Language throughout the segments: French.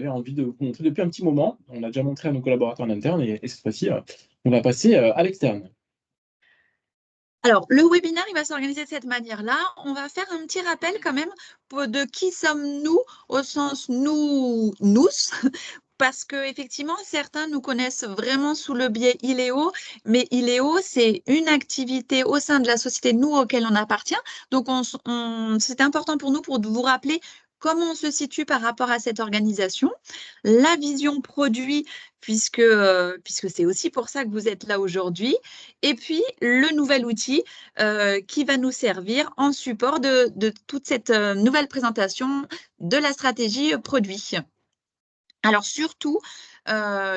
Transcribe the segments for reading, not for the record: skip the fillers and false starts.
J'avais envie de vous montrer depuis un petit moment. On a déjà montré à nos collaborateurs en interne et cette fois-ci, on va passer à l'externe. Alors, le webinaire, il va s'organiser de cette manière-là. On va faire un petit rappel quand même de qui sommes-nous au sens nous, parce que effectivement, certains nous connaissent vraiment sous le biais Iléo, mais Iléo, c'est une activité au sein de la société nous auquel on appartient. Donc, c'est important pour nous pour vous rappeler comment on se situe par rapport à cette organisation, la vision produit, puisque c'est aussi pour ça que vous êtes là aujourd'hui, et puis le nouvel outil qui va nous servir en support de toute cette nouvelle présentation de la stratégie produit. Alors surtout,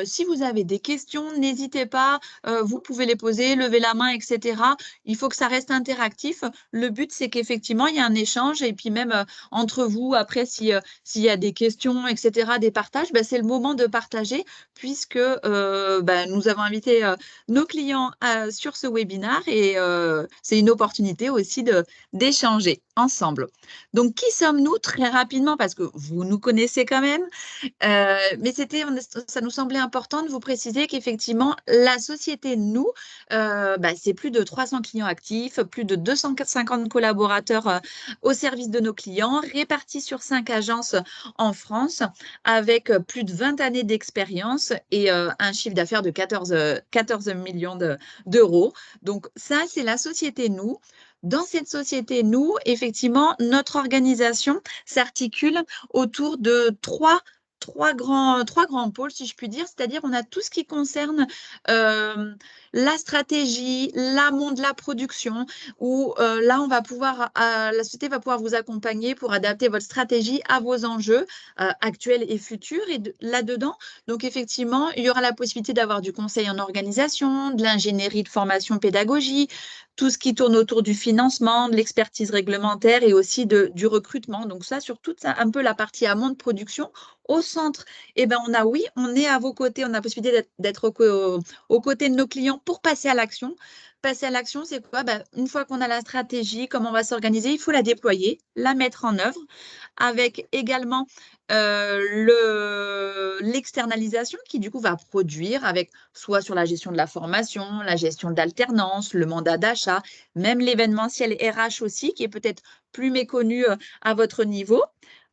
si vous avez des questions, n'hésitez pas, vous pouvez les poser, lever la main, etc. Il faut que ça reste interactif. Le but, c'est qu'effectivement, il y a un échange et puis même entre vous, après, s'il y a des questions, etc., des partages, ben, c'est le moment de partager puisque ben, nous avons invité nos clients sur ce webinaire et c'est une opportunité aussi d'échanger ensemble. Donc, qui sommes-nous très rapidement parce que vous nous connaissez quand même. Mais ça nous semblait important de vous préciser qu'effectivement, la société nous, bah, c'est plus de 300 clients actifs, plus de 250 collaborateurs au service de nos clients, répartis sur 5 agences en France, avec plus de 20 années d'expérience et un chiffre d'affaires de 14 millions d'euros. Donc ça, c'est la société nous. Dans cette société, nous, effectivement, notre organisation s'articule autour de trois grands pôles, si je puis dire, c'est-à-dire on a tout ce qui concerne euh, la stratégie, l'amont de la production, où là, la société va pouvoir vous accompagner pour adapter votre stratégie à vos enjeux actuels et futurs. Et là-dedans, donc effectivement, il y aura la possibilité d'avoir du conseil en organisation, de l'ingénierie de formation pédagogie, tout ce qui tourne autour du financement, de l'expertise réglementaire et aussi du recrutement. Donc ça, sur toute un peu la partie amont de production. Au centre, eh ben on est à vos côtés, on a la possibilité d'être aux côtés de nos clients pour passer à l'action. Passer à l'action, c'est quoi? Ben, une fois qu'on a la stratégie, comment on va s'organiser, il faut la déployer, la mettre en œuvre, avec également l'externalisation qui du coup va produire avec soit sur la gestion de la formation, la gestion d'alternance, le mandat d'achat, même l'événementiel RH aussi, qui est peut-être plus méconnu à votre niveau.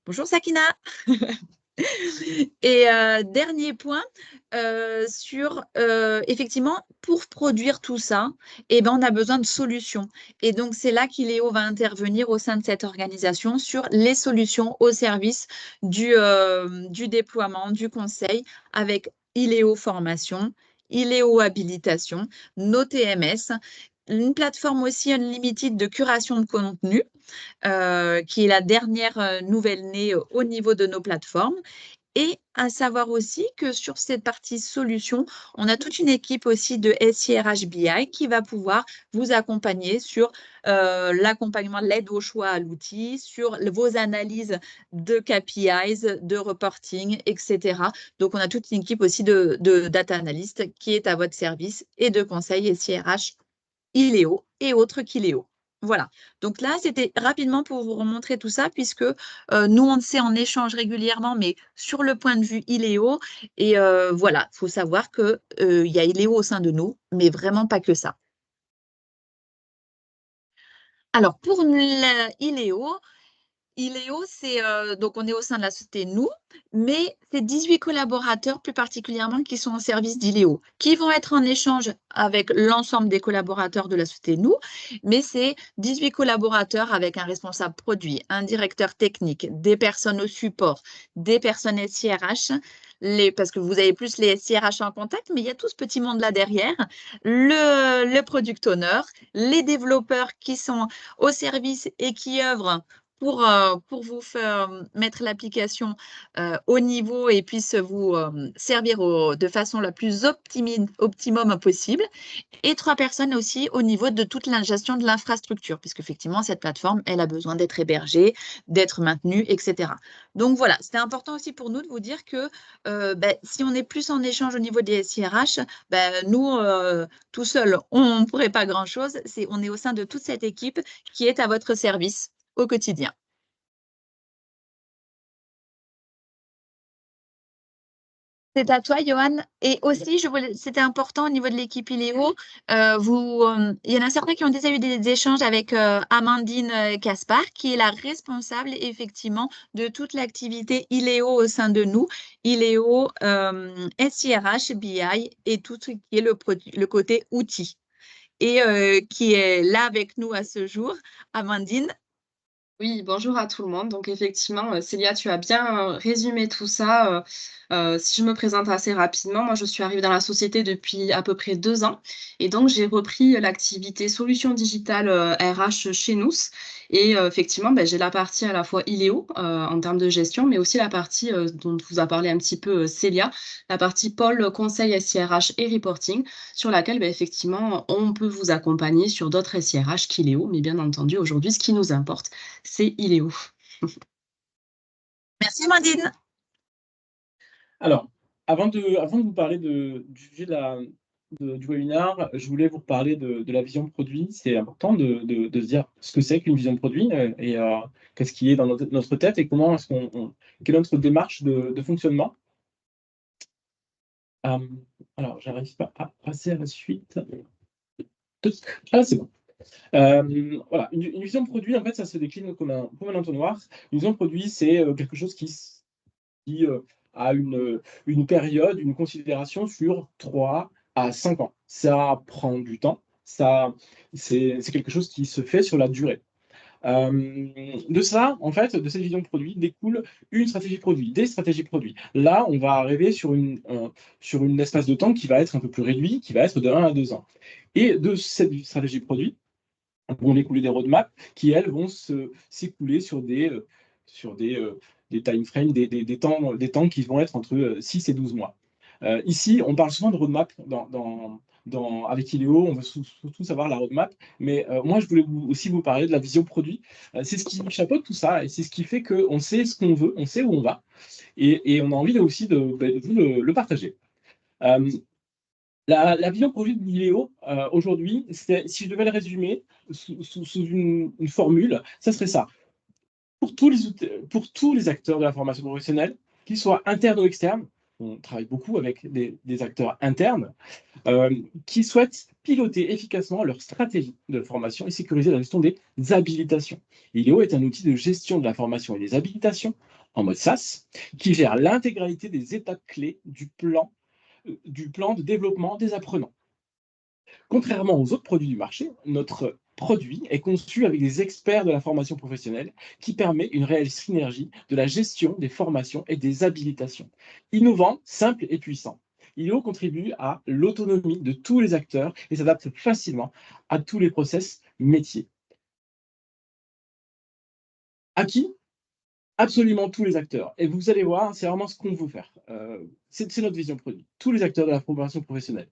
Bonjour Sakina. Et dernier point, effectivement, pour produire tout ça, eh ben, on a besoin de solutions. Et donc, c'est là qu'Iléo va intervenir au sein de cette organisation sur les solutions au service du déploiement, du conseil, avec Iléo Formation, Iléo Habilitation, nos TMS, une plateforme aussi unlimited de curation de contenu, qui est la dernière nouvelle née au niveau de nos plateformes. Et à savoir aussi que sur cette partie solution, on a toute une équipe aussi de SIRH BI qui va pouvoir vous accompagner sur l'accompagnement, l'aide au choix à l'outil, sur vos analyses de KPIs, de reporting, etc. Donc, on a toute une équipe aussi de data analyst qui est à votre service et de conseils SIRH, Iléo et autres qu'Iléo. Voilà. Donc là, c'était rapidement pour vous remontrer tout ça, puisque nous, on sait en échange régulièrement, mais sur le point de vue Iléo. Et voilà, il faut savoir qu'il y a Iléo au sein de nous, mais vraiment pas que ça. Alors, pour Iléo, c'est donc on est au sein de la société nous, mais c'est 18 collaborateurs plus particulièrement qui sont au service d'Iléo, qui vont être en échange avec l'ensemble des collaborateurs de la société nous, mais c'est 18 collaborateurs avec un responsable produit, un directeur technique, des personnes au support, des personnes SIRH, parce que vous avez plus les SIRH en contact, mais il y a tout ce petit monde-là derrière, le product owner, les développeurs qui sont au service et qui œuvrent pour vous faire mettre l'application au niveau et puisse vous servir de façon la plus optimum possible. Et 3 personnes aussi au niveau de toute la gestion de l'infrastructure, puisqu'effectivement, cette plateforme, elle a besoin d'être hébergée, d'être maintenue, etc. Donc voilà, c'était important aussi pour nous de vous dire que ben, si on est plus en échange au niveau des SIRH, ben, nous, tout seuls, on ne pourrait pas grand-chose. On est au sein de toute cette équipe qui est à votre service au quotidien. C'est à toi, Johan. Et aussi, c'était important au niveau de l'équipe Iléo. Il y en a certains qui ont déjà eu des échanges avec Amandine Caspar, qui est la responsable effectivement de toute l'activité Iléo au sein de nous, Iléo, SIRH, BI et tout ce qui est le côté outils. Et qui est là avec nous à ce jour. Amandine. Oui, bonjour à tout le monde. Donc effectivement, Célia, tu as bien résumé tout ça. Si je me présente assez rapidement, moi je suis arrivée dans la société depuis à peu près 2 ans et donc j'ai repris l'activité solutions digitales RH chez nous. Et effectivement, ben, j'ai la partie à la fois Iléo en termes de gestion, mais aussi la partie dont vous a parlé un petit peu Célia, la partie pôle conseil SIRH et reporting, sur laquelle ben, effectivement on peut vous accompagner sur d'autres SIRH qu'Iléo, mais bien entendu aujourd'hui ce qui nous importe c'est Iléo. Merci, Amandine. Alors, avant de vous parler du sujet du webinaire, je voulais vous parler de la vision produit. C'est important de se dire ce que c'est qu'une vision produit et qu'est-ce qui est dans notre tête et comment est-ce quelle est notre démarche de fonctionnement. Alors, j'arrive pas à passer à la suite. Ah, c'est bon. Voilà, une vision produit, en fait, ça se décline comme un entonnoir. Une vision produit, c'est quelque chose qui a une période, une considération sur 3 à 5 ans. Ça prend du temps, c'est quelque chose qui se fait sur la durée. De ça, en fait, de cette vision produit, découle une stratégie produit, des stratégies produits. Là, on va arriver sur une espace de temps qui va être un peu plus réduit, qui va être de 1 à 2 ans. Et de cette stratégie produit, vont découler des roadmaps qui, elles, vont s'écouler sur des time frames, des temps qui vont être entre 6 et 12 mois. Ici, on parle souvent de roadmap avec Iléo, on veut surtout savoir la roadmap, mais moi, je voulais aussi vous parler de la vision produit. C'est ce qui chapeaute tout ça et c'est ce qui fait qu'on sait ce qu'on veut, on sait où on va et on a envie aussi de vous le partager. La vision produit de Iléo, aujourd'hui, si je devais le résumer sous une formule, ça serait ça. Pour tous les acteurs de la formation professionnelle, qu'ils soient internes ou externes, on travaille beaucoup avec des acteurs internes, qui souhaitent piloter efficacement leur stratégie de formation et sécuriser la gestion des habilitations. Iléo est un outil de gestion de la formation et des habilitations en mode SaaS qui gère l'intégralité des étapes clés du plan de développement des apprenants. Contrairement aux autres produits du marché, notre produit est conçu avec des experts de la formation professionnelle qui permet une réelle synergie de la gestion des formations et des habilitations. Innovant, simple et puissant. ILEO contribue à l'autonomie de tous les acteurs et s'adapte facilement à tous les process métiers. À qui? Absolument tous les acteurs. Et vous allez voir, c'est vraiment ce qu'on veut faire. C'est notre vision produit. Tous les acteurs de la formation professionnelle.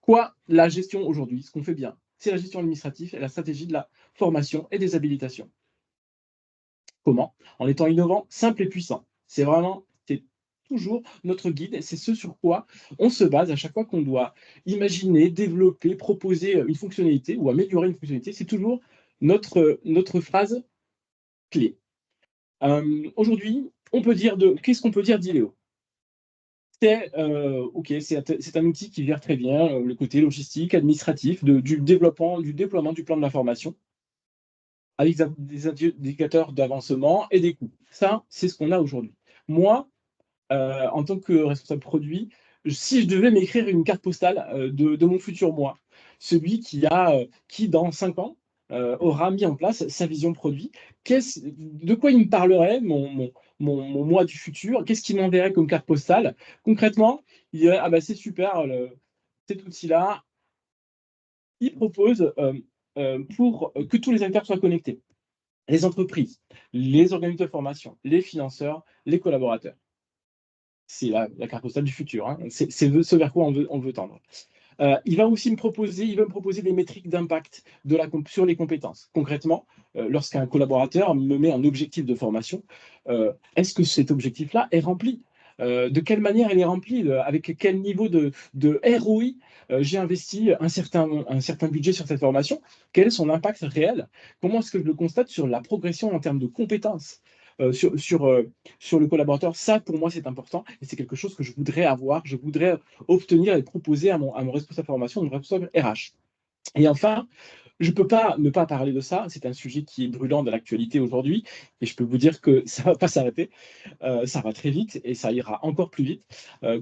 Quoi, la gestion aujourd'hui, ce qu'on fait bien, c'est la gestion administrative et la stratégie de la formation et des habilitations. Comment? En étant innovant, simple et puissant. C'est toujours notre guide et c'est ce sur quoi on se base à chaque fois qu'on doit imaginer, développer, proposer une fonctionnalité ou améliorer une fonctionnalité. C'est toujours notre phrase clé. Aujourd'hui, qu'est-ce qu'on peut dire d'Iléo? C'est un outil qui gère très bien le côté logistique, administratif, du déploiement du plan de la formation, avec des indicateurs d'avancement et des coûts. Ça, c'est ce qu'on a aujourd'hui. Moi, en tant que responsable produit, si je devais m'écrire une carte postale de mon futur moi, celui qui dans 5 ans, aura mis en place sa vision produit, de quoi il me parlerait, mon moi du futur, qu'est-ce qu'il m'enverrait comme carte postale? Concrètement, il dirait, ah bah c'est super, cet outil-là, il propose pour que tous les acteurs soient connectés. Les entreprises, les organismes de formation, les financeurs, les collaborateurs. C'est la carte postale du futur, hein. C'est ce vers quoi on veut tendre. Il va me proposer des métriques d'impact sur les compétences. Concrètement, lorsqu'un collaborateur me met un objectif de formation, est-ce que cet objectif-là est rempli? De quelle manière il est rempli? Avec quel niveau de ROI j'ai investi un certain budget sur cette formation? Quel est son impact réel? Comment est-ce que je le constate sur la progression en termes de compétences? sur le collaborateur. Ça, pour moi, c'est important et c'est quelque chose que je voudrais avoir, je voudrais obtenir et proposer à mon responsable formation, mon responsable RH. Et enfin, je ne peux pas ne pas parler de ça. C'est un sujet qui est brûlant dans l'actualité aujourd'hui et je peux vous dire que ça ne va pas s'arrêter. Ça va très vite et ça ira encore plus vite.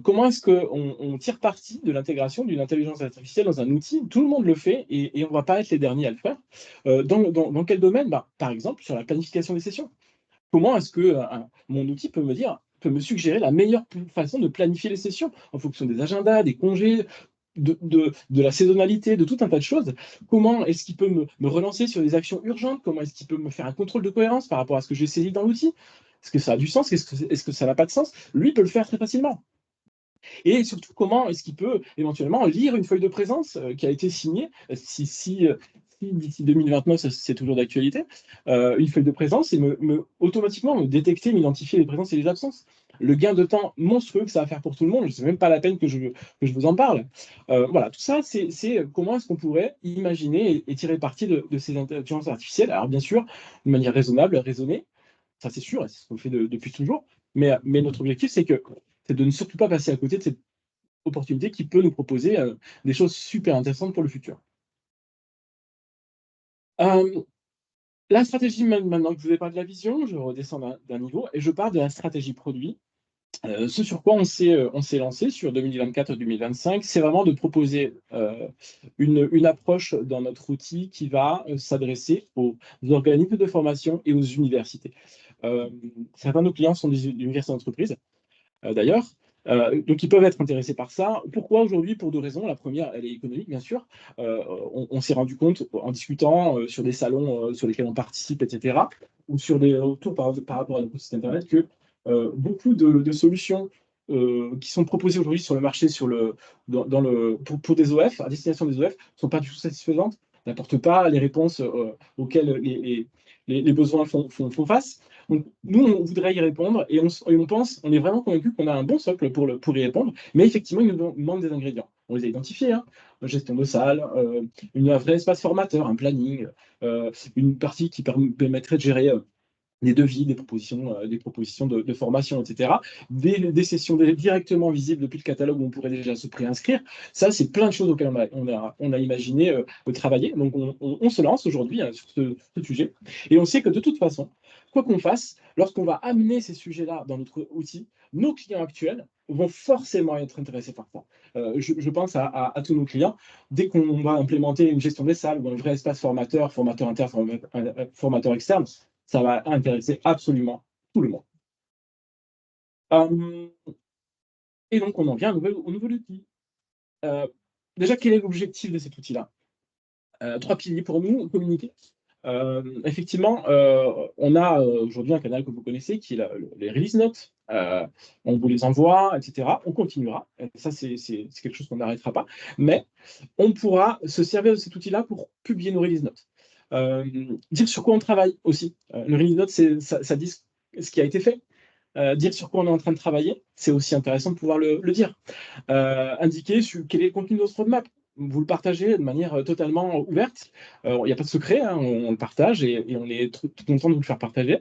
Comment est-ce qu'on tire parti de l'intégration d'une intelligence artificielle dans un outil? Tout le monde le fait et on ne va pas être les derniers à le faire. Dans quel domaine? Par exemple, sur la planification des sessions. Comment est-ce que mon outil peut me suggérer la meilleure façon de planifier les sessions en fonction des agendas, des congés, de la saisonnalité, de tout un tas de choses? Comment est-ce qu'il peut me relancer sur des actions urgentes? Comment est-ce qu'il peut me faire un contrôle de cohérence par rapport à ce que j'ai saisi dans l'outil? Est-ce que ça a du sens? Est-ce que ça n'a pas de sens? Lui peut le faire très facilement. Et surtout, comment est-ce qu'il peut éventuellement lire une feuille de présence qui a été signée, si d'ici 2029, c'est toujours d'actualité, une feuille de présence et automatiquement me détecter, m'identifier les présences et les absences. Le gain de temps monstrueux que ça va faire pour tout le monde, ce n'est même pas la peine que je vous en parle. Voilà, tout ça, c'est comment est-ce qu'on pourrait imaginer et tirer parti de ces intelligences artificielles. Alors bien sûr, de manière raisonnable, raisonnée, ça c'est sûr, et c'est ce qu'on fait depuis toujours, mais notre objectif, c'est de ne surtout pas passer à côté de cette opportunité qui peut nous proposer des choses super intéressantes pour le futur. La stratégie, maintenant que je vous ai parlé de la vision, je redescends d'un niveau et je parle de la stratégie produit. Ce sur quoi on s'est lancé sur 2024-2025, c'est vraiment de proposer une approche dans notre outil qui va s'adresser aux organismes de formation et aux universités. Certains de nos clients sont des universités d'entreprise, d'ailleurs. Donc, ils peuvent être intéressés par ça. Pourquoi aujourd'hui? Pour deux raisons. La première, elle est économique, bien sûr. On s'est rendu compte en discutant sur des salons sur lesquels on participe, etc., ou sur des retours par rapport à notre site internet, que beaucoup de solutions qui sont proposées aujourd'hui sur le marché pour des OF, à destination des OF, ne sont pas du tout satisfaisantes, n'apportent pas les réponses auxquelles les besoins font face. Donc, nous, on voudrait y répondre et on est vraiment convaincu qu'on a un bon socle pour y répondre, mais effectivement, il nous manque des ingrédients. On les a identifiés, hein. Gestion de salle, un vrai espace formateur, un planning, une partie qui permettrait de gérer des devis, des propositions de formation, etc. Des sessions directement visibles depuis le catalogue où on pourrait déjà se préinscrire. Ça, c'est plein de choses auxquelles on a imaginé travailler. Donc, on se lance aujourd'hui sur ce sujet. Et on sait que de toute façon, quoi qu'on fasse, lorsqu'on va amener ces sujets-là dans notre outil, nos clients actuels vont forcément être intéressés par ça. Je pense à tous nos clients. Dès qu'on va implémenter une gestion des salles ou un vrai espace formateur interne, formateur externe, ça va intéresser absolument tout le monde. Et donc, on en vient au nouvel outil. Déjà, quel est l'objectif de cet outil-là? 3 piliers pour nous: communiquer. Effectivement, on a aujourd'hui un canal que vous connaissez qui est les release notes. On vous les envoie, etc. On continuera. Ça, c'est quelque chose qu'on n'arrêtera pas. Mais on pourra se servir de cet outil-là pour publier nos release notes. Dire sur quoi on travaille aussi. Le release note, ça dit ce qui a été fait. Dire sur quoi on est en train de travailler, c'est aussi intéressant de pouvoir le dire. Indiquer quel est le contenu de notre roadmap. Vous le partagez de manière totalement ouverte. Il n'y a pas de secret, hein, on le partage et on est tout content de vous le faire partager.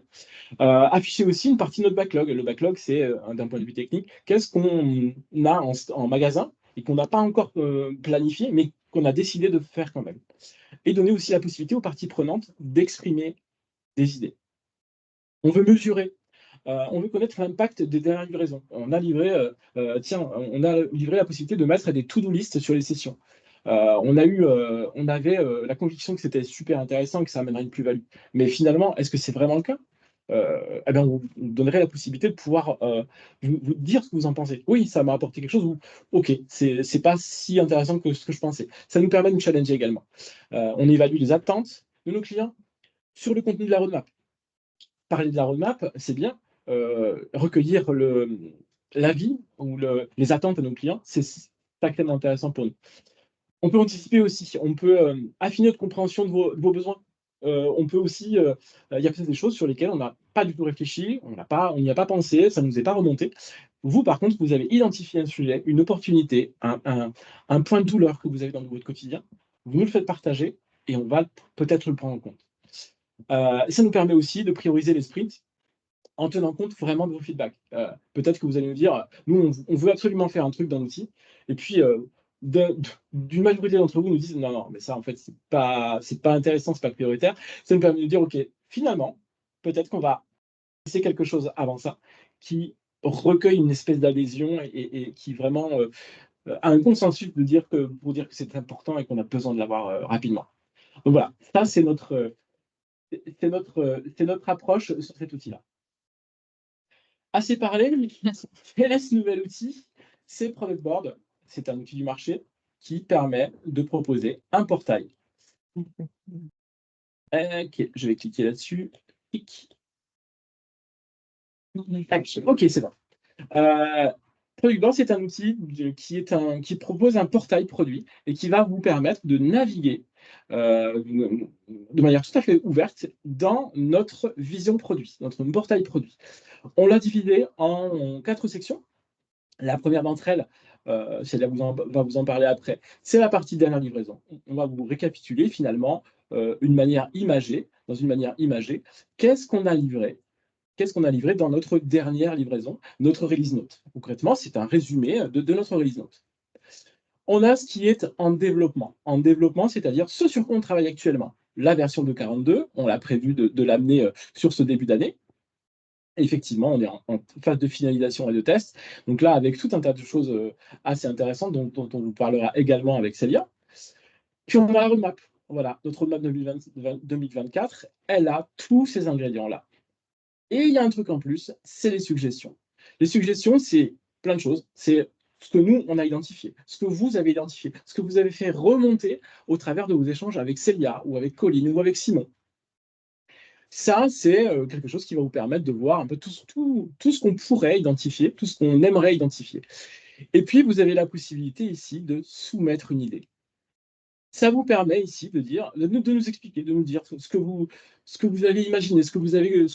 Afficher aussi une partie de notre backlog. Le backlog, c'est d'un point de vue technique, qu'est-ce qu'on a en magasin et qu'on n'a pas encore planifié, mais qu'on a décidé de faire quand même. Et donner aussi la possibilité aux parties prenantes d'exprimer des idées. On veut mesurer. On veut connaître l'impact des dernières livraisons. On a livré la possibilité de mettre des to-do list sur les sessions. On avait la conviction que c'était super intéressant, que ça amènerait une plus-value. Mais finalement, est-ce que c'est vraiment le cas? On donnerait la possibilité de pouvoir vous dire ce que vous en pensez. Oui, ça m'a apporté quelque chose, ou ok, c'est pas si intéressant que ce que je pensais. Ça nous permet de nous challenger également. On évalue les attentes de nos clients sur le contenu de la roadmap. Parler de la roadmap, c'est bien. Recueillir l'avis ou les attentes de nos clients, c'est sacrément intéressant pour nous. On peut anticiper aussi, on peut affiner notre compréhension de vos besoins. On peut aussi, il y a peut-être des choses sur lesquelles on n'a pas du tout réfléchi, on n'y a pas pensé, ça ne nous est pas remonté. Vous, par contre, vous avez identifié un sujet, une opportunité, un point de douleur que vous avez dans votre quotidien, vous nous le faites partager et on va peut-être le prendre en compte. Ça nous permet aussi de prioriser les sprints en tenant compte vraiment de vos feedbacks. Peut-être que vous allez nous dire, nous, on veut absolument faire un truc dans l'outil, et puis d'une majorité d'entre vous nous disent, non, non, mais ça, en fait, c'est pas intéressant, c'est pas prioritaire. Ça nous permet de dire, OK, finalement, peut-être qu'on va essayer quelque chose avant ça, qui recueille une espèce d'adhésion et qui vraiment a un consensus pour dire que c'est important et qu'on a besoin de l'avoir rapidement. Donc voilà, ça, c'est notre approche sur cet outil-là. Assez parlé, ce nouvel outil, c'est Product Board. C'est un outil du marché qui permet de proposer un portail. Ok, je vais cliquer là-dessus. Ok, c'est bon. Product Board, c'est un outil qui propose un portail produit et qui va vous permettre de naviguer de manière tout à fait ouverte dans notre vision produit, notre portail produit. On l'a divisé en 4 sections. La première d'entre elles, celle-là va vous en parler après, c'est la partie dernière livraison. On va vous récapituler finalement dans une manière imagée, qu'est-ce qu'on a livré dans notre dernière livraison, notre release note. Concrètement, c'est un résumé de notre release note. On a ce qui est en développement. En développement, c'est-à-dire ce sur quoi on travaille actuellement. La version 2.42, on l'a prévu de l'amener sur ce début d'année. Effectivement, on est en phase de finalisation et de test. Donc là, avec tout un tas de choses assez intéressantes dont on vous parlera également avec Célia. Puis on a la roadmap. Voilà, notre roadmap 2024, elle a tous ces ingrédients-là. Et il y a un truc en plus, c'est les suggestions. Les suggestions, c'est plein de choses. C'est ce que nous, on a identifié, ce que vous avez identifié, ce que vous avez fait remonter au travers de vos échanges avec Célia ou avec Colline ou avec Simon. Ça, c'est quelque chose qui va vous permettre de voir un peu tout ce qu'on pourrait identifier, tout ce qu'on aimerait identifier. Et puis, vous avez la possibilité ici de soumettre une idée. Ça vous permet ici de nous expliquer, de nous dire ce que vous avez imaginé, ce que vous avez vu,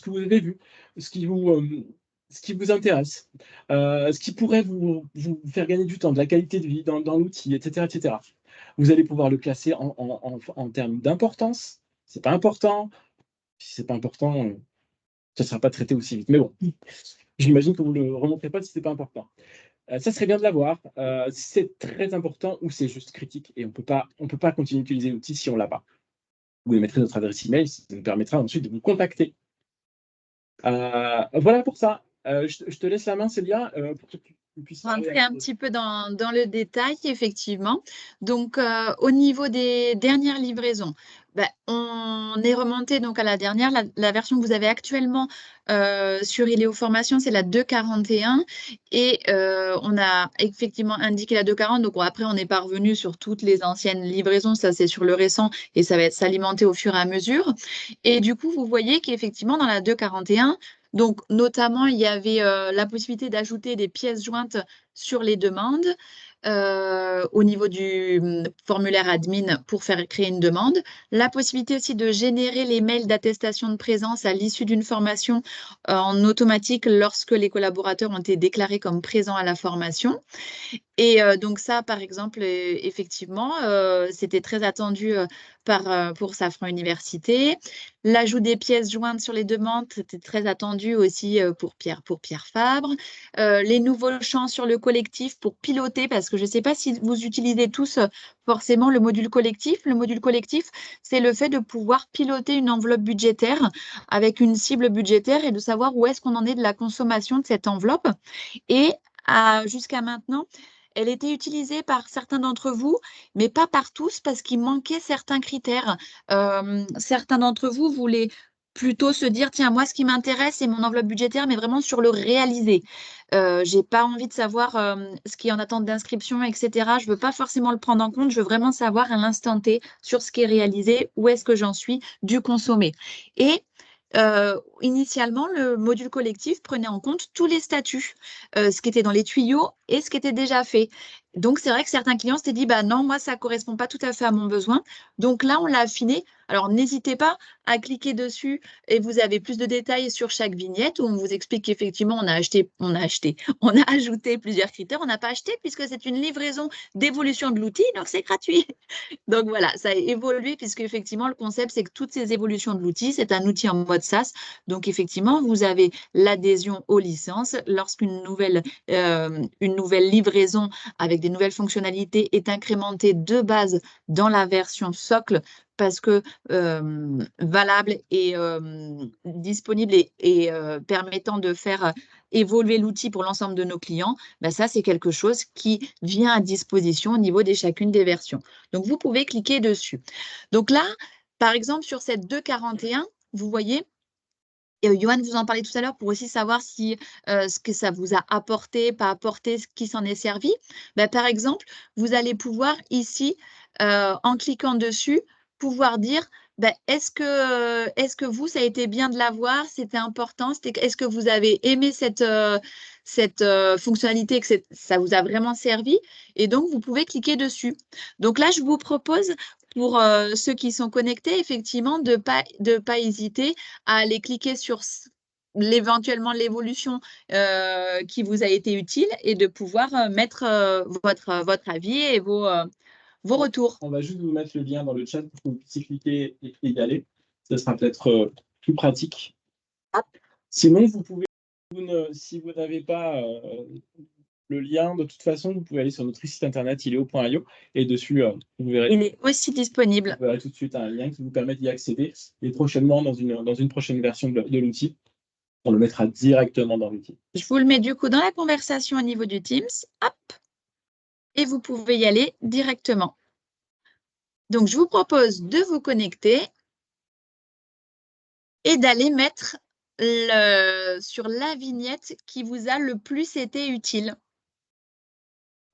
ce qui vous intéresse, ce qui pourrait vous faire gagner du temps, de la qualité de vie dans l'outil, etc., etc. Vous allez pouvoir le classer en termes d'importance. C'est pas important. Si c'est pas important, ça ne sera pas traité aussi vite. Mais bon, j'imagine que vous ne le remonterez pas si ce n'est pas important. Ça serait bien de l'avoir. Si c'est très important ou c'est juste critique et on peut pas continuer d'utiliser l'outil si on ne l'a pas. Vous mettrez notre adresse email, ça nous permettra ensuite de vous contacter. Voilà pour ça. Je te laisse la main, Célia, pour que tu puisses rentrer un petit peu dans le détail, effectivement. Donc, au niveau des dernières livraisons, on est remonté donc à la dernière, la version que vous avez actuellement sur Iléo Formation, c'est la 2.41 et on a effectivement indiqué la 2.40. Donc après, on n'est pas revenu sur toutes les anciennes livraisons, ça c'est sur le récent et ça va être s'alimenter au fur et à mesure. Et du coup, vous voyez qu'effectivement, dans la 2.41, donc, notamment, il y avait la possibilité d'ajouter des pièces jointes sur les demandes au niveau du formulaire admin pour faire créer une demande. La possibilité aussi de générer les mails d'attestation de présence à l'issue d'une formation en automatique lorsque les collaborateurs ont été déclarés comme présents à la formation. Et donc ça, par exemple, effectivement, c'était très attendu pour Safran Université. L'ajout des pièces jointes sur les demandes, c'était très attendu aussi pour Pierre Fabre. Les nouveaux champs sur le collectif pour piloter, parce que je ne sais pas si vous utilisez tous forcément le module collectif. Le module collectif, c'est le fait de pouvoir piloter une enveloppe budgétaire avec une cible budgétaire et de savoir où est-ce qu'on en est de la consommation de cette enveloppe. Et jusqu'à maintenant, elle était utilisée par certains d'entre vous, mais pas par tous parce qu'il manquait certains critères. Certains d'entre vous voulaient plutôt se dire, tiens, moi, ce qui m'intéresse, c'est mon enveloppe budgétaire, mais vraiment sur le réalisé. Je n'ai pas envie de savoir ce qui est en attente d'inscription, etc. Je ne veux pas forcément le prendre en compte. Je veux vraiment savoir à l'instant T sur ce qui est réalisé, où est-ce que j'en suis du consommé. Et initialement, le module collectif prenait en compte tous les statuts, ce qui était dans les tuyaux et ce qui était déjà fait. Donc, c'est vrai que certains clients s'étaient dit, bah non, moi, ça ne correspond pas tout à fait à mon besoin. Donc là, on l'a affiné. Alors, n'hésitez pas à cliquer dessus et vous avez plus de détails sur chaque vignette où on vous explique qu'effectivement, on a ajouté plusieurs critères. On n'a pas acheté puisque c'est une livraison d'évolution de l'outil, donc c'est gratuit. Donc voilà, ça a évolué puisque effectivement, le concept, c'est que toutes ces évolutions de l'outil, c'est un outil en mode SaaS. Donc effectivement, vous avez l'adhésion aux licences lorsqu'une une nouvelle livraison avec des nouvelles fonctionnalités est incrémentée de base dans la version socle parce que valable et disponible et permettant de faire évoluer l'outil pour l'ensemble de nos clients, ben ça, c'est quelque chose qui vient à disposition au niveau de chacune des versions. Donc, vous pouvez cliquer dessus. Donc là, par exemple, sur cette 2.41, vous voyez, et Johan vous en parlait tout à l'heure pour aussi savoir si ce que ça vous a apporté, pas apporté, ce qui s'en est servi. Ben, par exemple, vous allez pouvoir ici, en cliquant dessus, pouvoir dire ben, est-ce que vous, ça a été bien de l'avoir, c'était important, est-ce que vous avez aimé cette fonctionnalité, que ça vous a vraiment servi? Et donc, vous pouvez cliquer dessus. Donc là, je vous propose pour ceux qui sont connectés, effectivement, de pas hésiter à aller cliquer sur éventuellement l'évolution qui vous a été utile et de pouvoir mettre votre avis et vos retours. On va juste vous mettre le lien dans le chat pour que vous puissiez cliquer et y aller. Ce sera peut-être plus pratique. Hop. Sinon, vous pouvez, si vous n'avez pas le lien, de toute façon, vous pouvez aller sur notre site internet ileo.io et dessus, vous verrez. Il est aussi disponible. Vous verrez tout de suite un lien qui vous permet d'y accéder. Et prochainement, dans une prochaine version de l'outil, on le mettra directement dans l'outil. Je vous le mets du coup dans la conversation au niveau du Teams. Hop. Et vous pouvez y aller directement. Donc, je vous propose de vous connecter et d'aller mettre sur la vignette qui vous a le plus été utile.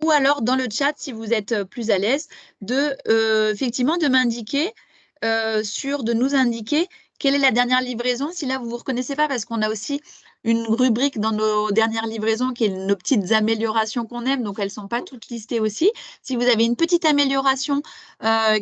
Ou alors dans le chat, si vous êtes plus à l'aise, effectivement de m'indiquer, de nous indiquer quelle est la dernière livraison. Si là, vous ne vous reconnaissez pas, parce qu'on a aussi une rubrique dans nos dernières livraisons qui est nos petites améliorations qu'on aime, donc elles ne sont pas toutes listées aussi. Si vous avez une petite amélioration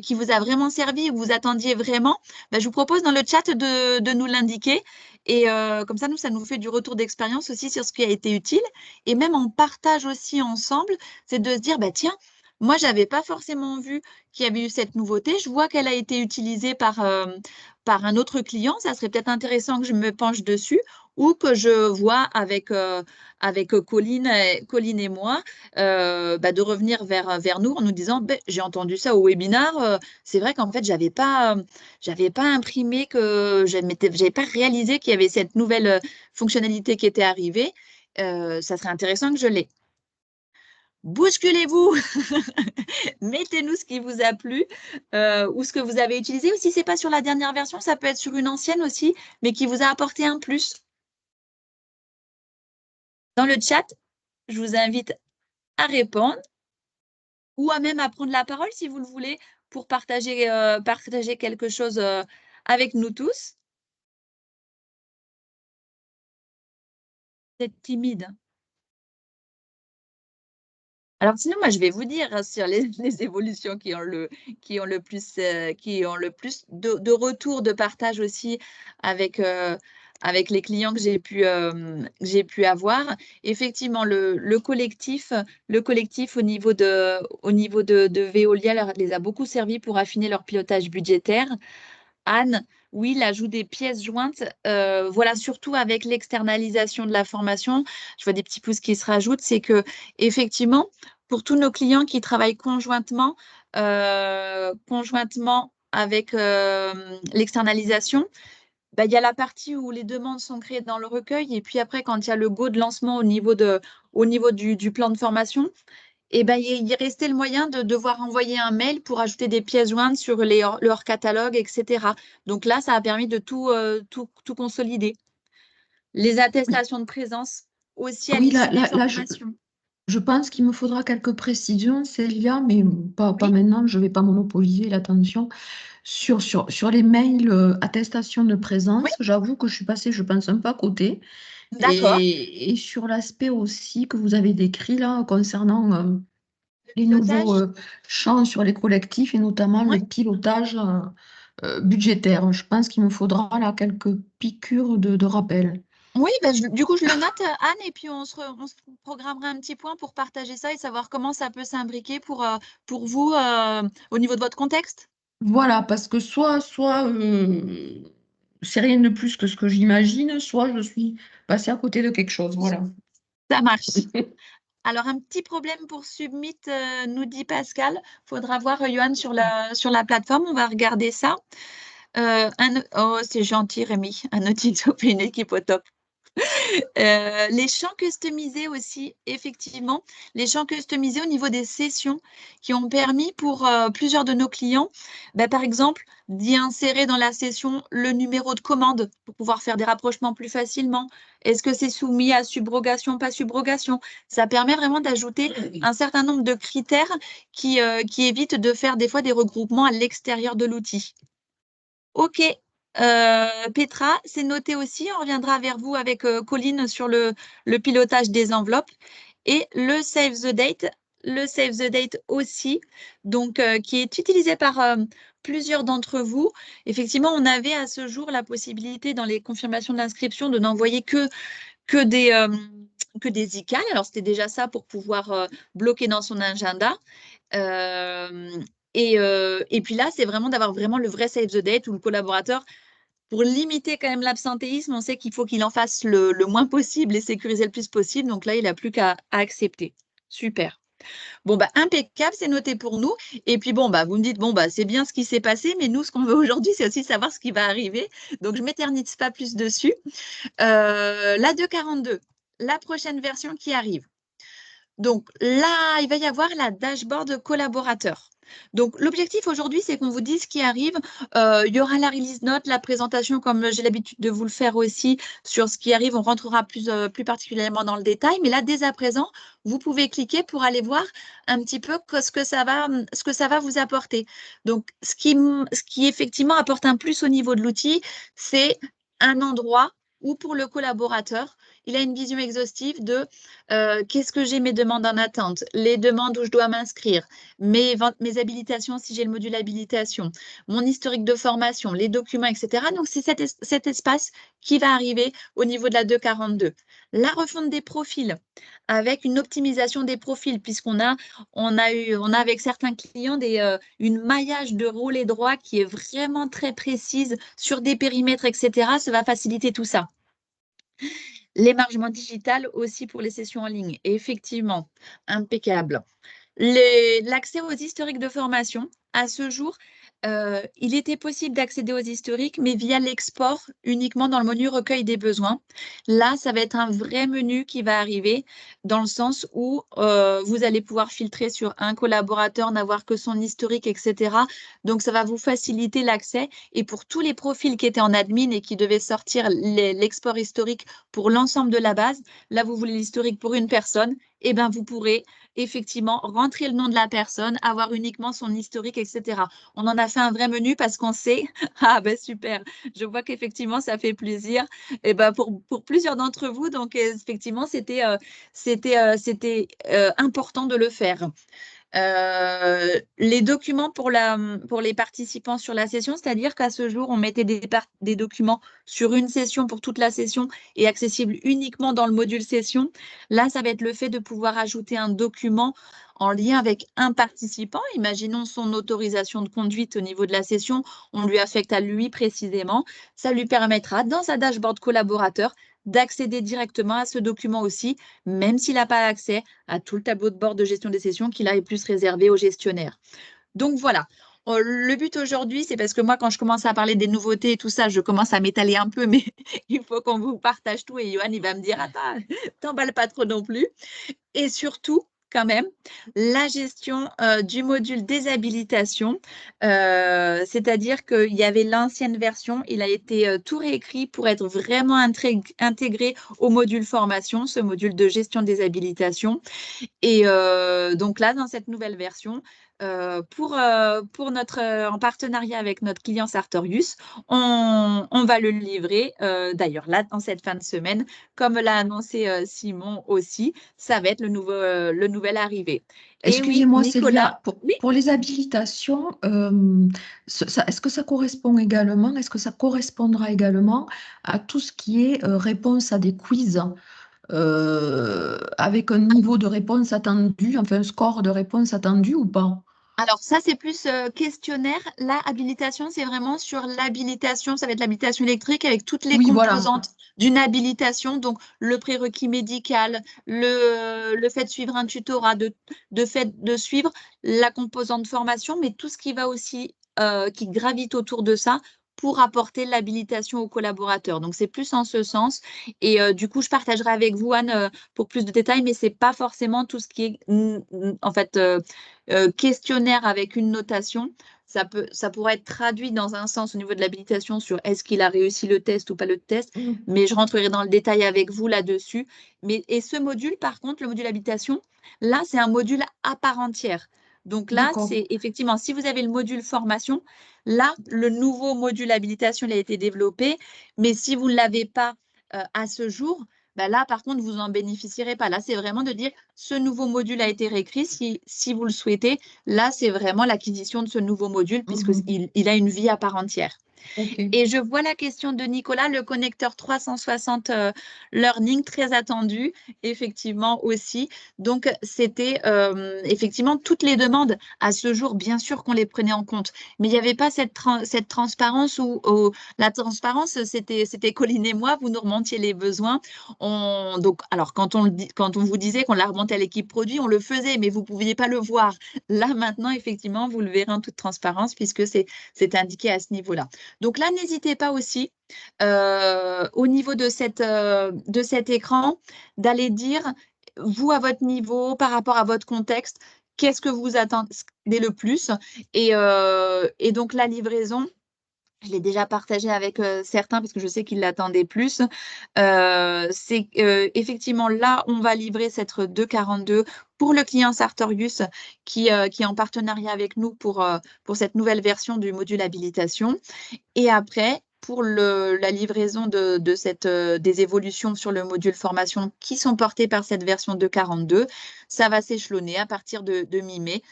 qui vous a vraiment servi ou que vous attendiez vraiment, ben, je vous propose dans le chat de nous l'indiquer. Et comme ça, ça nous fait du retour d'expérience aussi sur ce qui a été utile. Et même on partage aussi ensemble, c'est de se dire, bah, tiens, moi, je n'avais pas forcément vu qu'il y avait eu cette nouveauté. Je vois qu'elle a été utilisée par un autre client. Ça serait peut-être intéressant que je me penche dessus ou que je vois avec Colline et moi de revenir vers nous en nous disant j'ai entendu ça au webinaire. C'est vrai qu'en fait, je n'avais pas imprimé, je n'avais pas réalisé qu'il y avait cette nouvelle fonctionnalité qui était arrivée. Ça serait intéressant que je l'ai. Bousculez-vous, mettez-nous ce qui vous a plu ou ce que vous avez utilisé. Ou si ce n'est pas sur la dernière version, ça peut être sur une ancienne aussi, mais qui vous a apporté un plus. Dans le chat, je vous invite à répondre ou à même à prendre la parole si vous le voulez pour partager quelque chose avec nous tous. Vous êtes timide. Alors sinon, moi, je vais vous dire sur les évolutions qui ont le plus de retour, de partage aussi avec les clients que j'ai pu avoir. Effectivement, le collectif au niveau de Veolia les a beaucoup servi pour affiner leur pilotage budgétaire. Anne, oui, l'ajout des pièces jointes, voilà, surtout avec l'externalisation de la formation, je vois des petits pouces qui se rajoutent, c'est que effectivement, pour tous nos clients qui travaillent conjointement avec l'externalisation, il y a la partie où les demandes sont créées dans le recueil et puis après, quand il y a le go de lancement au niveau du plan de formation, il restait le moyen de devoir envoyer un mail pour ajouter des pièces jointes sur leur catalogue, etc. Donc là, ça a permis de tout consolider. Les attestations de présence aussi à l'issue des formations. Je pense qu'il me faudra quelques précisions, Célia, mais pas maintenant, je ne vais pas monopoliser l'attention. Sur les mails attestation de présence, oui. J'avoue que je suis passée, je pense, un peu à côté. D'accord. Et sur l'aspect aussi que vous avez décrit là, concernant Les Pilotage. nouveaux champs sur les collectifs et notamment Ouais. le pilotage budgétaire. Je pense qu'il me faudra là quelques piqûres de rappel. Oui, bah, du coup, je le note, Anne, et puis on se programmera un petit point pour partager ça et savoir comment ça peut s'imbriquer pour vous au niveau de votre contexte. Voilà, parce que soit c'est rien de plus que ce que j'imagine, soit je suis passée à côté de quelque chose. Voilà. Ça marche. Alors, un petit problème pour Submit, nous dit Pascal. Faudra voir, Johan, sur la plateforme. On va regarder ça. Oh, c'est gentil, Rémi. Un outil top et une équipe au top. Les champs customisés aussi, effectivement, les champs customisés au niveau des sessions qui ont permis pour plusieurs de nos clients, par exemple, d'y insérer dans la session le numéro de commande pour pouvoir faire des rapprochements plus facilement. Est-ce que c'est soumis à subrogation, pas subrogation? Ça permet vraiment d'ajouter un certain nombre de critères qui évitent de faire des fois des regroupements à l'extérieur de l'outil. Ok, Petra, c'est noté aussi. On reviendra vers vous avec Colline sur le pilotage des enveloppes et le Save the Date. Le Save the Date aussi, donc qui est utilisé par plusieurs d'entre vous. Effectivement, on avait à ce jour la possibilité dans les confirmations d'inscription de n'envoyer que des ICANN. Alors, c'était déjà ça pour pouvoir bloquer dans son agenda. Et puis là, c'est vraiment d'avoir vraiment le vrai save the date où le collaborateur, pour limiter quand même l'absentéisme, on sait qu'il faut qu'il en fasse le moins possible et sécuriser le plus possible. Donc là, il n'a plus qu'à accepter. Super. Bon, impeccable, c'est noté pour nous. Et puis, bon, vous me dites, bon, c'est bien ce qui s'est passé, mais nous, ce qu'on veut aujourd'hui, c'est aussi savoir ce qui va arriver. Donc, je ne m'éternise pas plus dessus. La 2.42, la prochaine version qui arrive. Donc là, il va y avoir la dashboard collaborateur. Donc l'objectif aujourd'hui, c'est qu'on vous dise ce qui arrive. Il y aura la release note, la présentation, comme j'ai l'habitude de vous le faire aussi, sur ce qui arrive. On rentrera plus particulièrement dans le détail. Mais là, dès à présent, vous pouvez cliquer pour aller voir un petit peu ce que ça va vous apporter. Donc, ce qui effectivement apporte un plus au niveau de l'outil, c'est un endroit où pour le collaborateur, il a une vision exhaustive de qu'est-ce que j'ai mes demandes en attente, les demandes où je dois m'inscrire, mes habilitations si j'ai le module habilitation, mon historique de formation, les documents, etc. Donc, c'est cet espace qui va arriver au niveau de la 242. La refonte des profils avec une optimisation des profils, puisqu'on a avec certains clients une maillage de rôles et droits qui est vraiment très précise sur des périmètres, etc. Ça va faciliter tout ça. L'émargement digital aussi pour les sessions en ligne. Et effectivement, impeccable. L'accès aux historiques de formation, à ce jour, il était possible d'accéder aux historiques, mais via l'export uniquement dans le menu recueil des besoins. Là, ça va être un vrai menu qui va arriver dans le sens où vous allez pouvoir filtrer sur un collaborateur, n'avoir que son historique, etc. Donc, ça va vous faciliter l'accès. Et pour tous les profils qui étaient en admin et qui devaient sortir l'export historique pour l'ensemble de la base, là, vous voulez l'historique pour une personne, et bien, vous pourrez effectivement rentrer le nom de la personne, avoir uniquement son historique, etc. On en a fait un vrai menu parce qu'on sait, ah super, je vois qu'effectivement ça fait plaisir et pour plusieurs d'entre vous, donc effectivement c'était important de le faire. Les documents pour les participants sur la session, c'est-à-dire qu'à ce jour, on mettait des documents sur une session pour toute la session et accessible uniquement dans le module session. Là, ça va être le fait de pouvoir ajouter un document en lien avec un participant. Imaginons son autorisation de conduite au niveau de la session, on lui affecte à lui précisément. Ça lui permettra, dans sa dashboard collaborateur, d'accéder directement à ce document aussi, même s'il n'a pas accès à tout le tableau de bord de gestion des sessions qu'il a est plus réservé aux gestionnaires. Donc voilà. Le but aujourd'hui, c'est parce que moi, quand je commence à parler des nouveautés et tout ça, je commence à m'étaler un peu, mais il faut qu'on vous partage tout. Et Johan, il va me dire, attends, t'emballes pas trop non plus. Et surtout, quand même, la gestion du module des habilitations, c'est-à-dire qu'il y avait l'ancienne version, il a été tout réécrit pour être vraiment intégré au module formation, ce module de gestion des habilitations. Et donc là, dans cette nouvelle version, en partenariat avec notre client Sartorius, on va le livrer. D'ailleurs, là, dans cette fin de semaine, comme l'a annoncé Simon aussi, ça va être le nouvel arrivé. Et oui, Excusez-moi, Nicolas, Célia, pour, oui. pour les habilitations, est-ce que ça correspond également, est-ce que ça correspondra également à tout ce qui est réponse à des quiz avec un niveau de réponse attendu, enfin un score de réponse attendu ou pas? Alors ça, c'est plus questionnaire. La habilitation, c'est vraiment sur l'habilitation. Ça va être l'habilitation électrique avec toutes les Oui, voilà. composantes d'une habilitation. Donc le prérequis médical, le fait de suivre un tutorat, de fait de suivre la composante formation, mais tout ce qui va aussi, qui gravite autour de ça pour apporter l'habilitation aux collaborateurs. Donc c'est plus en ce sens. Et du coup, je partagerai avec vous, Anne, pour plus de détails, mais c'est pas forcément tout ce qui est en fait questionnaire avec une notation. Ça pourrait être traduit dans un sens au niveau de l'habilitation sur est-ce qu'il a réussi le test ou pas le test, mais je rentrerai dans le détail avec vous là-dessus. Et ce module, par contre, le module habilitation, là, c'est un module à part entière. Donc là, D'accord. c'est effectivement, si vous avez le module formation, là, le nouveau module habilitation il a été développé, mais si vous ne l'avez pas à ce jour, ben là, par contre, vous n'en bénéficierez pas. Là, c'est vraiment de dire ce nouveau module a été réécrit. Si vous le souhaitez, là, c'est vraiment l'acquisition de ce nouveau module puisqu'il a une vie à part entière. Ok. Et je vois la question de Nicolas, le connecteur 360 Learning, très attendu, effectivement aussi. Donc, c'était effectivement toutes les demandes à ce jour, bien sûr qu'on les prenait en compte, mais il n'y avait pas cette transparence où la transparence, c'était Colline et moi, vous nous remontiez les besoins. Donc, alors, quand on vous disait qu'on la remontait à l'équipe produit, on le faisait, mais vous ne pouviez pas le voir. Là, maintenant, effectivement, vous le verrez en toute transparence puisque c'est indiqué à ce niveau-là. Donc là, n'hésitez pas aussi, au niveau de cet écran, d'aller dire, vous, à votre niveau, par rapport à votre contexte, qu'est-ce que vous attendez le plus. Et donc, la livraison, je l'ai déjà partagé avec certains parce que je sais qu'ils l'attendaient plus. C'est effectivement là, on va livrer cette 242 pour le client Sartorius qui est en partenariat avec nous pour cette nouvelle version du module habilitation. Et après, pour la livraison des évolutions sur le module formation qui sont portées par cette version 242, ça va s'échelonner à partir de mi-mai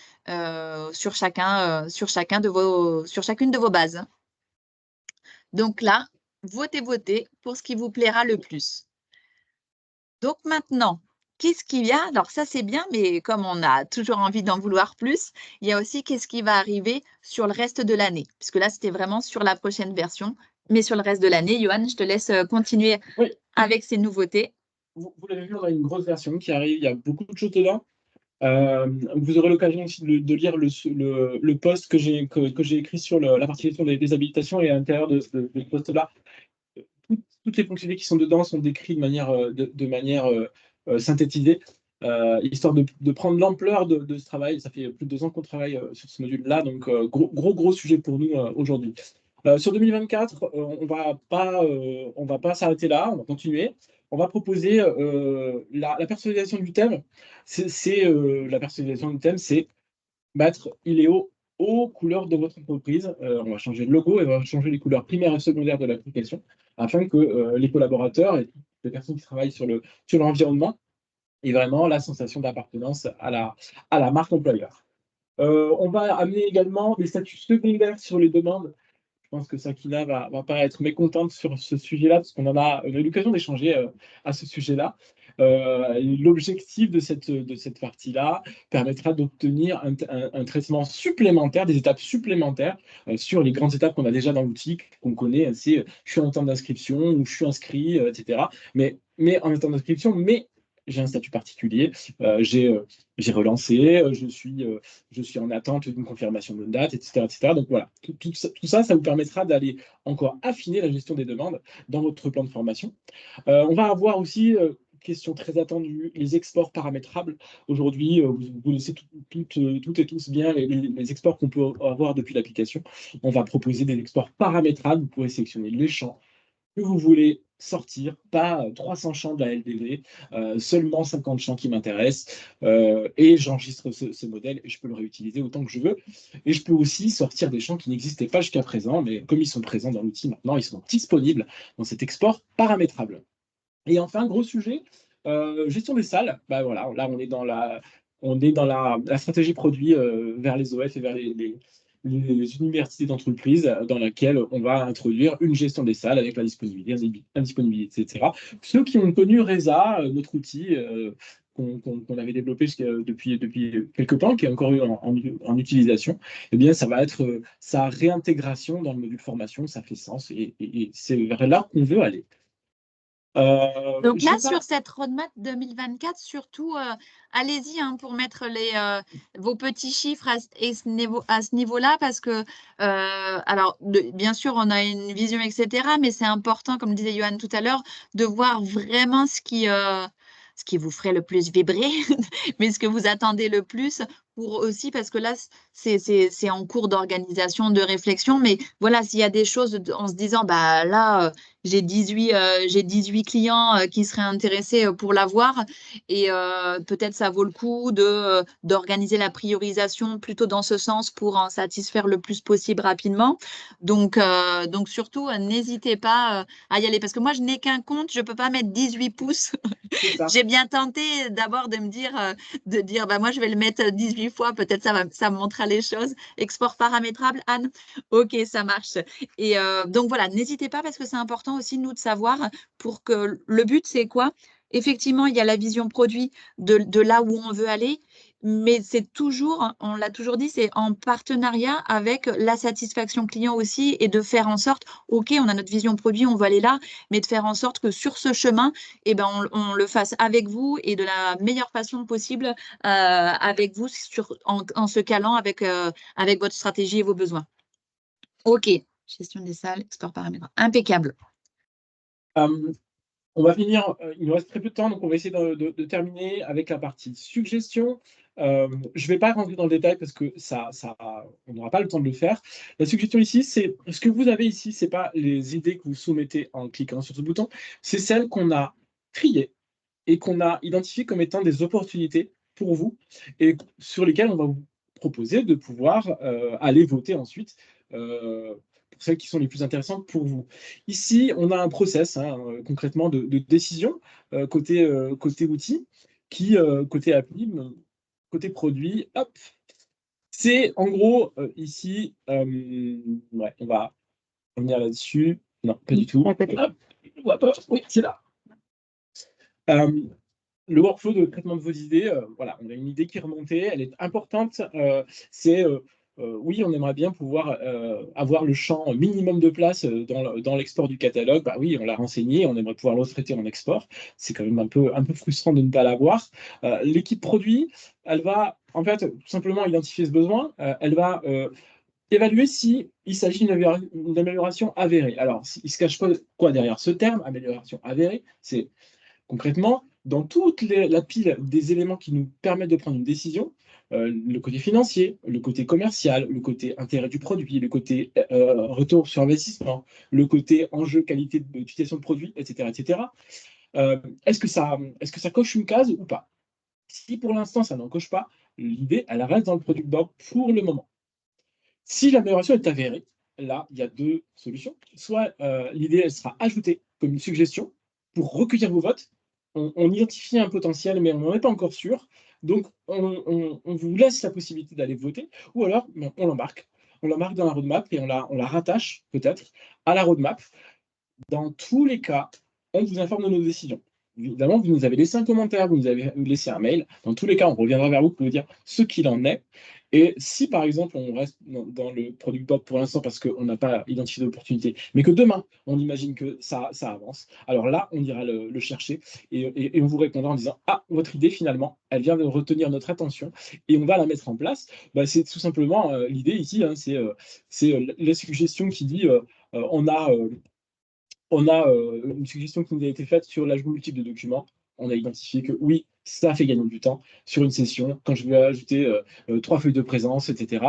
sur chacune de vos bases. Donc là, votez pour ce qui vous plaira le plus. Donc maintenant, qu'est-ce qu'il y a? Alors ça, c'est bien, mais comme on a toujours envie d'en vouloir plus, il y a aussi qu'est-ce qui va arriver sur le reste de l'année. Puisque là, c'était vraiment sur la prochaine version. Mais sur le reste de l'année, Johan, je te laisse continuer Oui, avec ces nouveautés. vous l'avez vu, on a une grosse version qui arrive, il y a beaucoup de choses dedans. Vous aurez l'occasion aussi de lire le post que j'ai écrit sur la partie gestion des habilitations, et à l'intérieur de ce post-là, toutes les fonctionnalités qui sont dedans sont décrites de manière synthétisée, histoire de prendre l'ampleur de ce travail. Ça fait plus de 2 ans qu'on travaille sur ce module-là, donc gros sujet pour nous aujourd'hui. Sur 2024, on va pas s'arrêter là, on va continuer. On va proposer la personnalisation du thème. La personnalisation du thème, c'est mettre Iléo aux couleurs de votre entreprise. On va changer le logo et on va changer les couleurs primaires et secondaires de l'application afin que les collaborateurs et les personnes qui travaillent sur l'environnement aient vraiment la sensation d'appartenance à la marque employeur. On va amener également des statuts secondaires sur les demandes. Je pense que Sakina va pas être mécontente sur ce sujet-là, parce qu'on a eu l'occasion d'échanger à ce sujet-là. L'objectif de cette partie-là permettra d'obtenir un traitement supplémentaire, des étapes supplémentaires sur les grandes étapes qu'on a déjà dans l'outil, qu'on connaît. C'est je suis en temps d'inscription ou je suis inscrit, etc. Mais en temps d'inscription, mais j'ai un statut particulier, j'ai relancé, je suis en attente d'une confirmation de date, etc. Donc voilà, tout ça vous permettra d'aller encore affiner la gestion des demandes dans votre plan de formation. On va avoir aussi, question très attendue, les exports paramétrables. Aujourd'hui, vous connaissez toutes et tous bien les exports qu'on peut avoir depuis l'application. On va proposer des exports paramétrables. Vous pourrez sélectionner les champs que vous voulez sortir, pas 300 champs de la LDV, seulement 50 champs qui m'intéressent, et j'enregistre ce modèle et je peux le réutiliser autant que je veux. Et je peux aussi sortir des champs qui n'existaient pas jusqu'à présent, mais comme ils sont présents dans l'outil maintenant, ils sont disponibles dans cet export paramétrable. Et enfin, gros sujet, gestion des salles. Bah voilà, là on est dans la stratégie produit vers les OF et vers les universités d'entreprise dans laquelle on va introduire une gestion des salles avec la disponibilité, etc. Ceux qui ont connu Reza, notre outil qu'on avait développé depuis quelques temps, qui est encore eu en utilisation, eh bien, ça va être sa réintégration dans le module formation, ça fait sens et c'est vers là qu'on veut aller. Donc là, sur cette roadmap 2024, surtout, allez-y hein, pour mettre vos petits chiffres à ce niveau-là, parce que, alors, bien sûr, on a une vision, etc., mais c'est important, comme disait Johan tout à l'heure, de voir vraiment ce qui vous ferait le plus vibrer, mais ce que vous attendez le plus, pour aussi, parce que là, c'est en cours d'organisation, de réflexion, mais voilà, s'il y a des choses en se disant, bah là, j'ai 18 clients qui seraient intéressés pour l'avoir, et peut-être ça vaut le coup d'organiser la priorisation plutôt dans ce sens pour en satisfaire le plus possible rapidement. Donc surtout, n'hésitez pas à y aller, parce que moi, je n'ai qu'un compte, je ne peux pas mettre 18 pouces. J'ai bien tenté d'abord de me dire, bah, moi, je vais le mettre 18 fois, peut-être ça me montrera les choses. Export paramétrable, Anne? Ok, ça marche. Et donc voilà, n'hésitez pas parce que c'est important aussi, nous, de savoir pour que le but, c'est quoi? Effectivement, il y a la vision produit de là où on veut aller, mais c'est toujours, on l'a toujours dit, c'est en partenariat avec la satisfaction client aussi et de faire en sorte, OK, on a notre vision produit, on veut aller là, mais de faire en sorte que sur ce chemin, eh ben, on le fasse avec vous et de la meilleure façon possible avec vous en se calant avec votre stratégie et vos besoins. OK, gestion des salles, export paramètres. Impeccable. On va finir, il nous reste très peu de temps, donc on va essayer de terminer avec la partie suggestion. Je ne vais pas rentrer dans le détail parce que on n'aura pas le temps de le faire. La suggestion ici, c'est ce que vous avez ici, ce n'est pas les idées que vous soumettez en cliquant sur ce bouton, c'est celles qu'on a triées et qu'on a identifiées comme étant des opportunités pour vous et sur lesquelles on va vous proposer de pouvoir aller voter ensuite pour celles qui sont les plus intéressantes pour vous. Ici, on a un process concrètement de décision côté outil, qui, côté appli, côté produit, hop, c'est en gros ici, ouais, on va revenir là-dessus. Non, pas du tout. Hop, oui, c'est là. Le workflow de traitement de vos idées, voilà, on a une idée qui est remontée, elle est importante. Oui, on aimerait bien pouvoir avoir le champ minimum de place dans l'export du catalogue. Bah oui, on l'a renseigné, on aimerait pouvoir le traiter en export. C'est quand même un peu frustrant de ne pas l'avoir. L'équipe produit, elle va en fait tout simplement identifier ce besoin. Elle va évaluer s'il s'agit d'une amélioration avérée. Alors, il se cache quoi derrière ce terme, amélioration avérée? C'est concrètement, dans toute la pile des éléments qui nous permettent de prendre une décision, le côté financier, le côté commercial, le côté intérêt du produit, le côté retour sur investissement, le côté enjeu qualité d'utilisation de produit, etc., etc. Est-ce que ça coche une case ou pas? Si pour l'instant ça n'en coche pas, l'idée, elle reste dans le product board pour le moment. Si l'amélioration est avérée, là, il y a deux solutions. Soit l'idée, elle sera ajoutée comme une suggestion pour recueillir vos votes. On identifie un potentiel, mais on n'en est pas encore sûr. Donc, on vous laisse la possibilité d'aller voter, ou alors on l'embarque. On l'embarque dans la roadmap et on la rattache peut-être à la roadmap. Dans tous les cas, on vous informe de nos décisions. Évidemment, vous nous avez laissé un commentaire, vous nous avez laissé un mail. Dans tous les cas, on reviendra vers vous pour vous dire ce qu'il en est. Et si, par exemple, on reste dans le product board pour l'instant parce qu'on n'a pas identifié d'opportunité, mais que demain, on imagine que ça avance, alors là, on ira le chercher et on vous répondra en disant « Ah, votre idée, finalement, elle vient de retenir notre attention et on va la mettre en place. » C'est tout simplement l'idée ici, hein, c'est la suggestion qui dit on a une suggestion qui nous a été faite sur l'ajout multiple de documents. On a identifié que oui, ça fait gagner du temps sur une session. Quand je vais ajouter 3 feuilles de présence, etc.,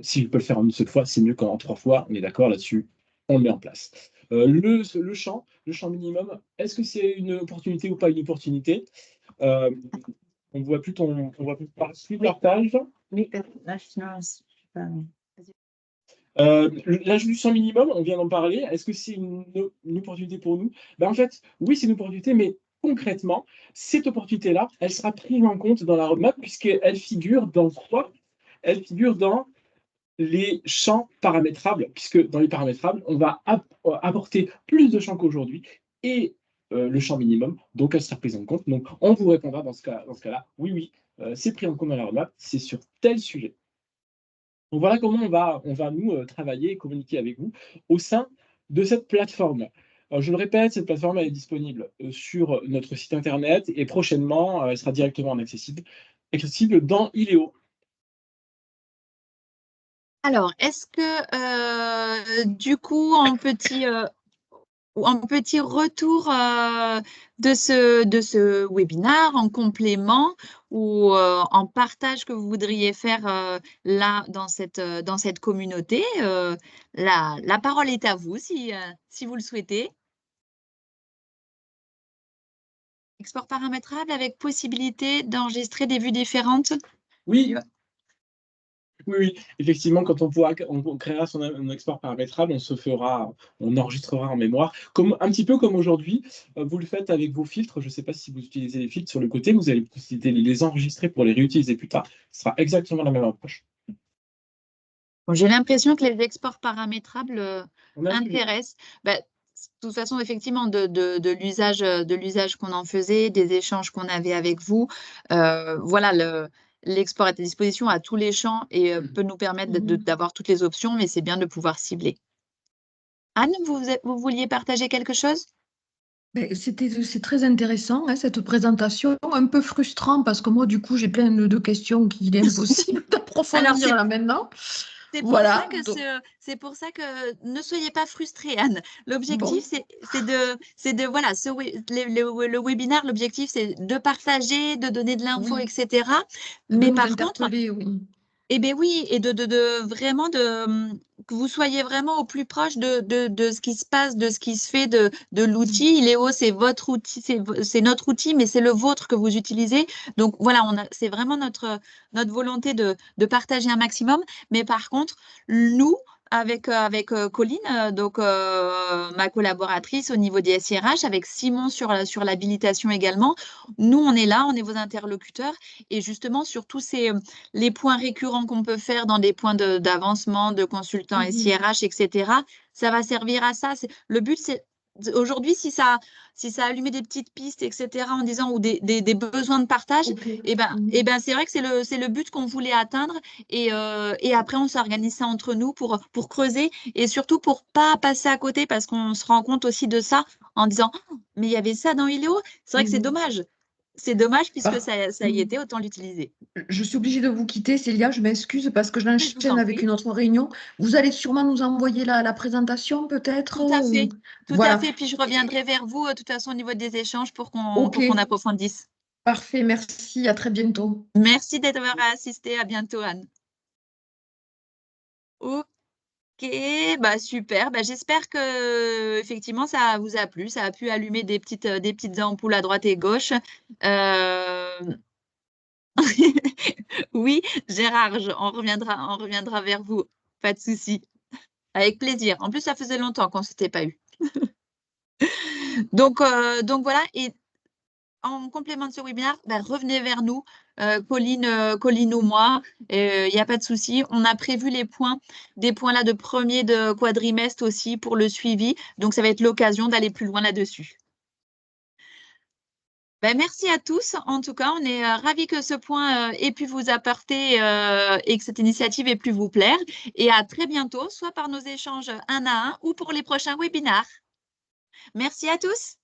si je peux le faire en une seule fois, c'est mieux qu'en 3 fois. On est d'accord là-dessus. On le met en place. Le champ minimum, est-ce que c'est une opportunité ou pas une opportunité? On ne voit plus partage. Oui, là, je suis pas- L'âge du champ minimum, on vient d'en parler. Est-ce que c'est une opportunité pour nous? Ben, en fait, oui, c'est une opportunité, mais concrètement, cette opportunité-là, elle sera prise en compte dans la roadmap puisqu'elle figure dans quoi? Elle figure dans les champs paramétrables, puisque dans les paramétrables, on va apporter plus de champs qu'aujourd'hui et le champ minimum, donc elle sera prise en compte. Donc on vous répondra dans ce cas-là, oui, oui, c'est pris en compte dans la roadmap, c'est sur tel sujet. Donc voilà comment on va nous travailler et communiquer avec vous au sein de cette plateforme. Alors, je le répète, cette plateforme elle est disponible sur notre site internet et prochainement, elle sera directement accessible dans Iléo. Alors, est-ce que du coup, en petit retour de ce webinaire, en complément ou en partage que vous voudriez faire là dans cette communauté, la parole est à vous si vous le souhaitez. Export paramétrable avec possibilité d'enregistrer des vues différentes. Oui, oui, effectivement, quand on créera son export paramétrable, on enregistrera en mémoire, un petit peu comme aujourd'hui, vous le faites avec vos filtres. Je ne sais pas si vous utilisez les filtres sur le côté, vous allez les enregistrer pour les réutiliser plus tard. Ce sera exactement la même approche. Bon, j'ai l'impression que les exports paramétrables On a suivi. intéressent. Bah, de toute façon, effectivement, de l'usage qu'on en faisait, des échanges qu'on avait avec vous, voilà, l'export est à disposition à tous les champs et peut nous permettre d'avoir toutes les options, mais c'est bien de pouvoir cibler. Anne, vous vouliez partager quelque chose? Ben, c'est très intéressant, hein, cette présentation, un peu frustrant parce que moi, du coup, j'ai plein de questions qu'il est impossible d'approfondir là maintenant. C'est pour Voilà, ça que donc- c'est pour ça que ne soyez pas frustrés, Anne. L'objectif, Bon. c'est de voilà, le webinaire, l'objectif, c'est de partager, de donner de l'info, Oui, etc. de Mais nous par contre, interpeller, oui. eh bien oui, et vraiment que vous soyez vraiment au plus proche de ce qui se passe, de ce qui se fait, de l'outil. Iléo, c'est votre outil, c'est notre outil, mais c'est le vôtre que vous utilisez. Donc voilà, c'est vraiment notre volonté de partager un maximum. Mais par contre, nous, avec Colline, donc ma collaboratrice au niveau des SIRH, avec Simon sur l'habilitation également, nous, on est là, on est vos interlocuteurs. Et justement, sur tous les points récurrents qu'on peut faire dans des points d'avancement, de consultants SIRH, etc., ça va servir à ça. Le but, c'est aujourd'hui, si ça a allumé des petites pistes, etc., en disant ou des besoins de partage, Ok. et ben, c'est vrai que c'est le but qu'on voulait atteindre. Et après, on s'organise ça entre nous pour creuser et surtout pour pas passer à côté parce qu'on se rend compte aussi de ça en disant oh, mais il y avait ça dans Iléo. C'est vrai que c'est dommage. C'est dommage puisque Ah, ça y était, autant l'utiliser. je suis obligée de vous quitter, Célia, je m'excuse parce que je Je vous l'enchaîne en avec prie. une autre réunion. Vous allez sûrement nous envoyer la présentation, peut-être. Tout à fait. Tout à Voilà. fait. Puis je reviendrai vers vous, de toute façon, au niveau des échanges pour Ok, qu'on approfondisse. parfait, merci, à très bientôt. Merci d'avoir assisté. À bientôt, Anne. Ok, bah super. Bah, j'espère que effectivement ça vous a plu. Ça a pu allumer des petites ampoules à droite et gauche. Euh, Oui, Gérard, on reviendra vers vous. Pas de souci. Avec plaisir. En plus, ça faisait longtemps qu'on ne s'était pas eu. Donc voilà. Et en complément de ce webinaire, ben, revenez vers nous, Colline ou moi. Il n'y a pas de souci. On a prévu des points là de premier de quadrimestre aussi pour le suivi. Donc, ça va être l'occasion d'aller plus loin là-dessus. Ben, merci à tous. En tout cas, on est ravis que ce point ait pu vous apporter et que cette initiative ait pu vous plaire. Et à très bientôt, soit par nos échanges un à un ou pour les prochains webinaires. Merci à tous.